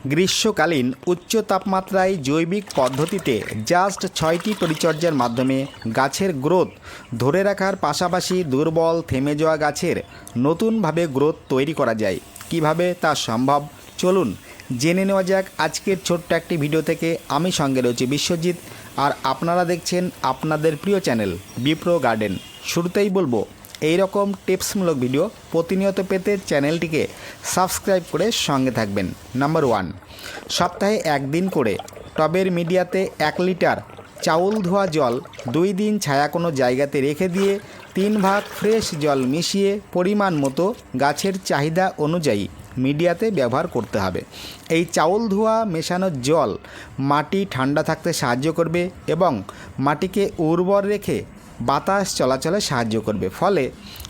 গ্রীষ্মকালীন উচ্চ তাপমাত্রায় জৈবিক পদ্ধতিতে জাস্ট 6টি পরিচর্যার মাধ্যমে গাছের গ্রোথ ধরে রাখার পাশাপাশি দুর্বল থেমে যাওয়া গাছের নতুনভাবে গ্রোথ তৈরি করা যায়। কিভাবে তা সম্ভব চলুন জেনে নেওয়া যাক আজকের ছোট্ট একটি ভিডিও থেকে। আমি সঙ্গে রয়েছি বিশ্বজিৎ, আর আপনারা দেখছেন আপনাদের প্রিয় চ্যানেল বিপ্রো গার্ডেন। শুরুতেই বলবো, এই রকম টিপসমূলক ভিডিও প্রতিনিয়ত পেতে চ্যানেলটিকে সাবস্ক্রাইব করে সঙ্গে থাকবেন। নাম্বার 1, সপ্তাহে একদিন করে টবের মিডিয়াতে 1 লিটার চাউল ধোয়া জল 2 দিন ছায়া কোনো জায়গাতে রেখে দিয়ে 3 ভাগ ফ্রেশ জল মিশিয়ে পরিমাণ মতো গাছের চাহিদা অনুযায়ী মিডিয়াতে ব্যবহার করতে হবে। এই চাউল ধোয়া মেশানো জল মাটি ঠান্ডা থাকতে সাহায্য করবে এবং মাটিকে উর্বর রেখে বাতাস চলাচলে সাহায্য করবে। ফলে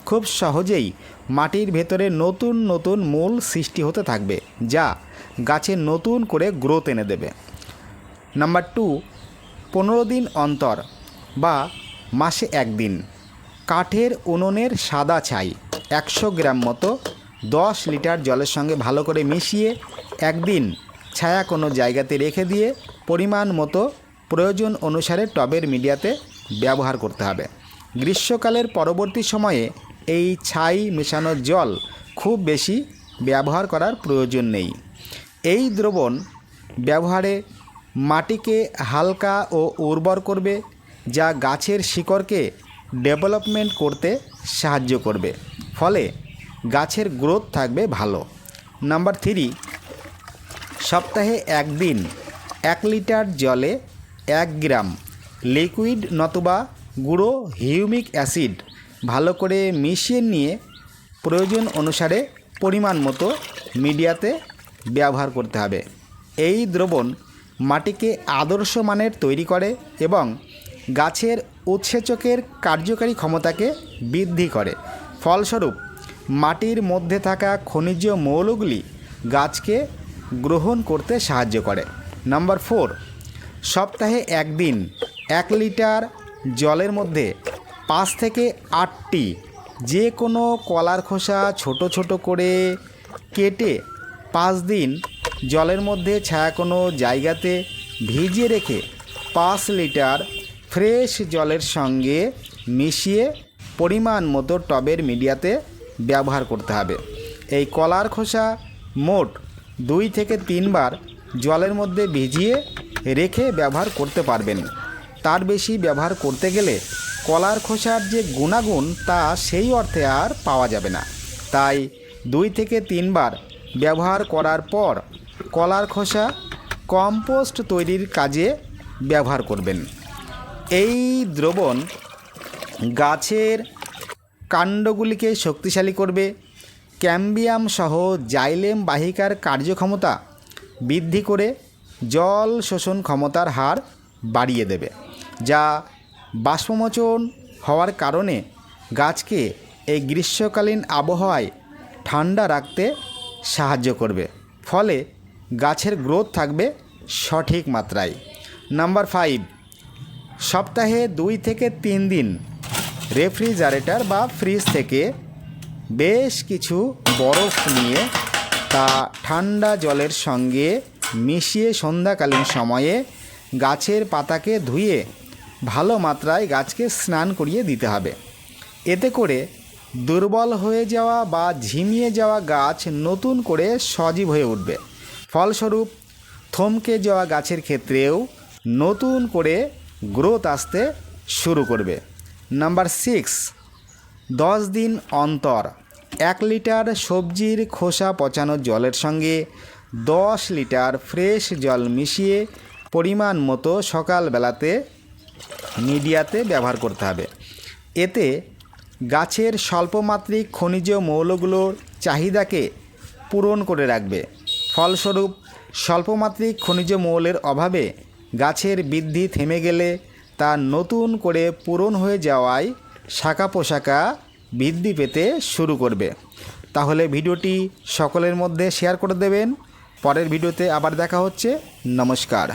খুব সহজেই মাটির ভেতরে নতুন নতুন মূল সৃষ্টি হতে থাকবে, যা গাছে নতুন করে গ্রোথ এনে দেবে। নাম্বার 2, 15 দিন অন্তর বা মাসে 1 দিন কাঠের উনুনের সাদা ছাই 100 গ্রাম মতো 10 লিটার জলের সঙ্গে ভালো করে মিশিয়ে 1 দিন ছায়া কোনো জায়গাতে রেখে দিয়ে পরিমাণ মতো প্রয়োজন অনুসারে টবের মিডিয়াতে ব্যবহার করতে হবে। গ্রীষ্মকালের পরবর্তী সময়ে এই ছাই মেশানো জল খুব বেশি ব্যবহার করার প্রয়োজন নেই। এই দ্রবণ ব্যবহারে মাটিকে হালকা ও উর্বর করবে, যা গাছের শিকড়কে ডেভেলপমেন্ট করতে সাহায্য করবে। ফলে গাছের গ্রোথ থাকবে ভালো। নাম্বার 3, সপ্তাহে 1 দিন 1 লিটার জলে 1 গ্রাম লিকুইড নতুবা গুঁড়ো হিউমিক অ্যাসিড ভালো করে মিশিয়ে নিয়ে প্রয়োজন অনুসারে পরিমাণ মতো মিডিয়াতে ব্যবহার করতে হবে। এই দ্রবণ মাটিকে আদর্শ মানের তৈরি করে এবং গাছের উৎসেচকের কার্যকারী ক্ষমতাকে বৃদ্ধি করে। ফলস্বরূপ মাটির মধ্যে থাকা খনিজ মৌলগুলি গাছকে গ্রহণ করতে সাহায্য করে। নাম্বার 4, সপ্তাহে 1 দিন 1 লিটার জলের মধ্যে 5 থেকে 8টি যে কোনো কলার খোসা ছোট ছোট করে কেটে 5 দিন জলের মধ্যে ছায়া কোনো জায়গাতে ভিজিয়ে রেখে 5 লিটার ফ্রেশ জলের সঙ্গে মিশিয়ে পরিমাণ মতো টবের মিডিয়াতে ব্যবহার করতে হবে। এই কলার খোসা মোট 2 থেকে 3 বার জলের মধ্যে ভিজিয়ে রেখে ব্যবহার করতে পারবেন। তার বেশি ব্যবহার করতে গেলে কলার খোসার যে গুণাগুণ তা সেই অর্থে আর পাওয়া যাবে না। তাই 2 থেকে 3 বার ব্যবহার করার পর কলার খোসা কম্পোস্ট তৈরির কাজে ব্যবহার করবেন। এই দ্রবণ গাছের কাণ্ডগুলিকে শক্তিশালী করবে, ক্যাম্বিয়াম সহ জাইলেম বাহিকার কার্যক্ষমতা বৃদ্ধি করে জল শোষণ ক্ষমতার হার বাড়িয়ে দেবে, যা বাষ্পমোচন হওয়ার কারণে গাছকে এই গ্রীষ্মকালীন আবহাওয়ায় ঠান্ডা রাখতে সাহায্য করবে। ফলে গাছের গ্রোথ থাকবে সঠিক মাত্রায়। নাম্বার 5, সপ্তাহে 2 থেকে 3 দিন রেফ্রিজারেটর বা ফ্রিজ থেকে বেশ কিছু বরফ নিয়ে তা ঠান্ডা জলের সঙ্গে মিশিয়ে সন্ধ্যাকালীন সময়ে গাছের পাতাকে ধুয়ে ভালো মাত্রায় গাছকে স্নান করিয়ে দিতে হবে। এতে করে দুর্বল হয়ে যাওয়া বা ঝিমিয়ে যাওয়া গাছ নতুন করে সজীব হয়ে উঠবে। ফলস্বরূপ থমকে যাওয়া গাছের ক্ষেত্রেও নতুন করে গ্রোথ আসতে শুরু করবে। নাম্বার 6, 10 দিন অন্তর 1 লিটার সবজির খোসা পচানো জলের সঙ্গে 10 লিটার ফ্রেশ জল মিশিয়ে পরিমাণ মতো সকালবেলাতে মিডিয়াতে ব্যবহার করতে হবে। এতে গাছের স্বল্পমাত্রিক খনিজ মৌলগুলোর চাহিদাকে পূরণ করে রাখবে। ফলস্বরূপ স্বল্পমাত্রিক খনিজ মৌলের অভাবে গাছের বৃদ্ধি থেমে গেলে তা নতুন করে পূরণ হয়ে যাওয়ায় শাখা পোশাখা বৃদ্ধি পেতে শুরু করবে। তাহলে ভিডিওটি সকলের মধ্যে শেয়ার করে দেবেন। পরের ভিডিওতে আবার দেখা হচ্ছে। নমস্কার।